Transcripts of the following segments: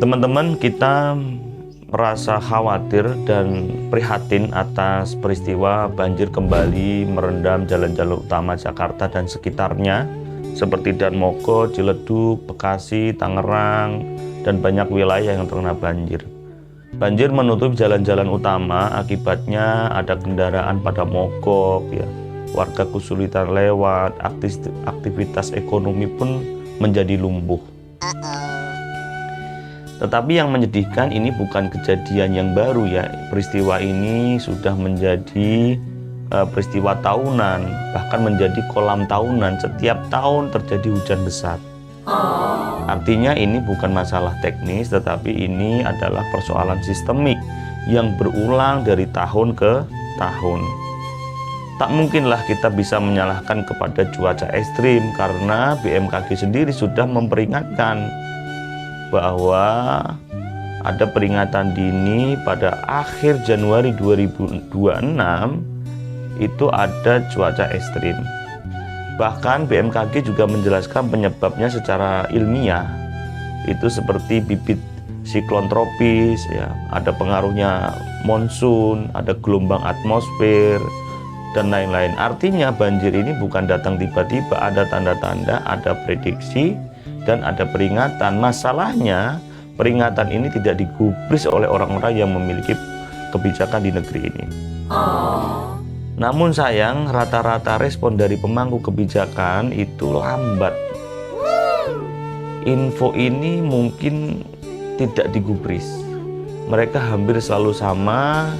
Teman-teman, kita merasa khawatir dan prihatin atas peristiwa banjir kembali merendam jalan-jalan utama Jakarta dan sekitarnya seperti Danmoko, Ciledug, Bekasi, Tangerang, dan banyak wilayah yang terkena banjir. Banjir menutup jalan-jalan utama, akibatnya ada kendaraan pada mogok, ya. Warga kesulitan lewat, aktivitas ekonomi pun menjadi lumpuh. Tetapi yang menyedihkan, ini bukan kejadian yang baru, ya. Peristiwa ini sudah menjadi peristiwa tahunan, bahkan menjadi kolam tahunan. Setiap tahun terjadi hujan besar. Artinya ini bukan masalah teknis, tetapi ini adalah persoalan sistemik yang berulang dari tahun ke tahun. Tak mungkinlah kita bisa menyalahkan kepada cuaca ekstrim, karena BMKG sendiri sudah memperingatkan bahwa ada peringatan dini pada akhir Januari 2026 itu ada cuaca ekstrim. Bahkan BMKG juga menjelaskan penyebabnya secara ilmiah, itu seperti bibit siklon tropis, ya, ada pengaruhnya monsun, ada gelombang atmosfer, dan lain-lain. Artinya banjir ini bukan datang tiba-tiba, ada tanda-tanda, ada prediksi, dan ada peringatan. Masalahnya, peringatan ini tidak digubris oleh orang-orang yang memiliki kebijakan di negeri ini. Namun sayang, rata-rata respon dari pemangku kebijakan itu lambat. Info ini mungkin tidak digubris. Mereka hampir selalu sama.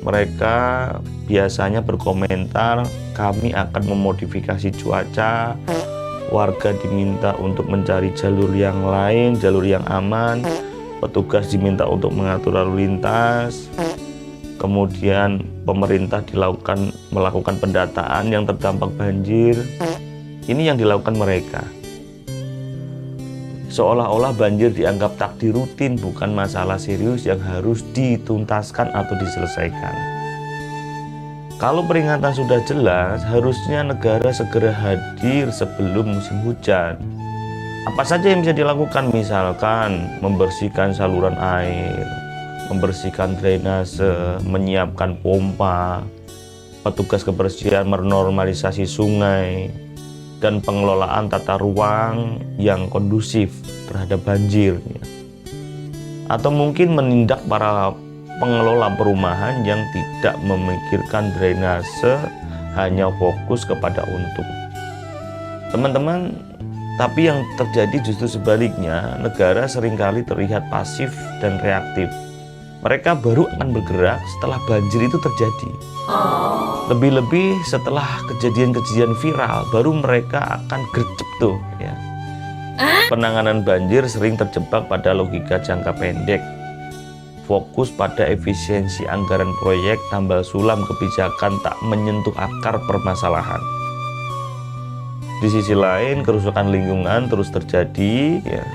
Mereka biasanya berkomentar, kami akan memodifikasi cuaca, warga diminta untuk mencari jalur yang lain, jalur yang aman, petugas diminta untuk mengatur lalu lintas, kemudian pemerintah melakukan pendataan yang terdampak banjir. Ini yang dilakukan mereka. Seolah-olah banjir dianggap takdir rutin, bukan masalah serius yang harus dituntaskan atau diselesaikan. Kalau peringatan sudah jelas, harusnya negara segera hadir sebelum musim hujan. Apa saja yang bisa dilakukan? Misalkan membersihkan saluran air, membersihkan drainase, menyiapkan pompa, petugas kebersihan menormalisasi sungai, dan pengelolaan tata ruang yang kondusif terhadap banjir. Atau mungkin menindak para pengelola perumahan yang tidak memikirkan drainase, hanya fokus kepada untung. Teman-teman, tapi yang terjadi justru sebaliknya. Negara seringkali terlihat pasif dan reaktif. Mereka baru akan bergerak setelah banjir itu terjadi. Lebih-lebih setelah kejadian-kejadian viral, baru mereka akan gercep tuh, ya. Penanganan banjir sering terjebak pada logika jangka pendek, fokus pada efisiensi anggaran proyek, tambal sulam kebijakan tak menyentuh akar permasalahan. Di sisi lain, kerusakan lingkungan terus terjadi, ya.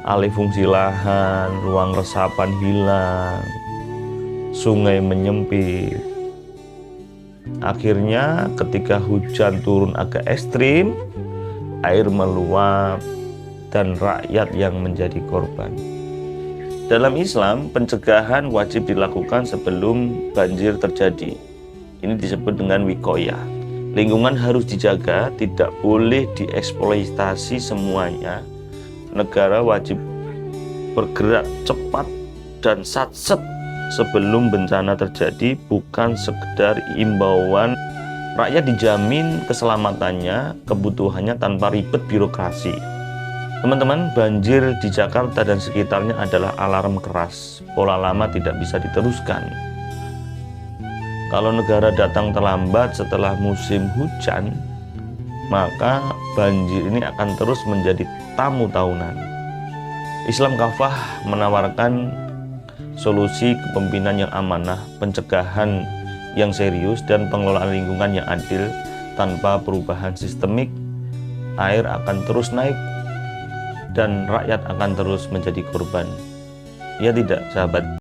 Alih fungsi lahan, ruang resapan hilang, sungai menyempit. Akhirnya ketika hujan turun agak ekstrim, air meluap dan rakyat yang menjadi korban. Dalam Islam, pencegahan wajib dilakukan sebelum banjir terjadi. Ini disebut dengan wikoyah. Lingkungan harus dijaga, tidak boleh dieksploitasi semuanya. Negara wajib bergerak cepat dan satset sebelum bencana terjadi, bukan sekedar imbauan. Rakyat dijamin keselamatannya, kebutuhannya tanpa ribet birokrasi. Teman-teman, banjir di Jakarta dan sekitarnya adalah alarm keras. Pola lama tidak bisa diteruskan. Kalau negara datang terlambat setelah musim hujan, maka banjir ini akan terus menjadi tamu tahunan. Islam Kafah menawarkan solusi kepemimpinan yang amanah, pencegahan yang serius, dan pengelolaan lingkungan yang adil. Tanpa perubahan sistemik, air akan terus naik dan rakyat akan terus menjadi korban. Ya tidak, sahabat?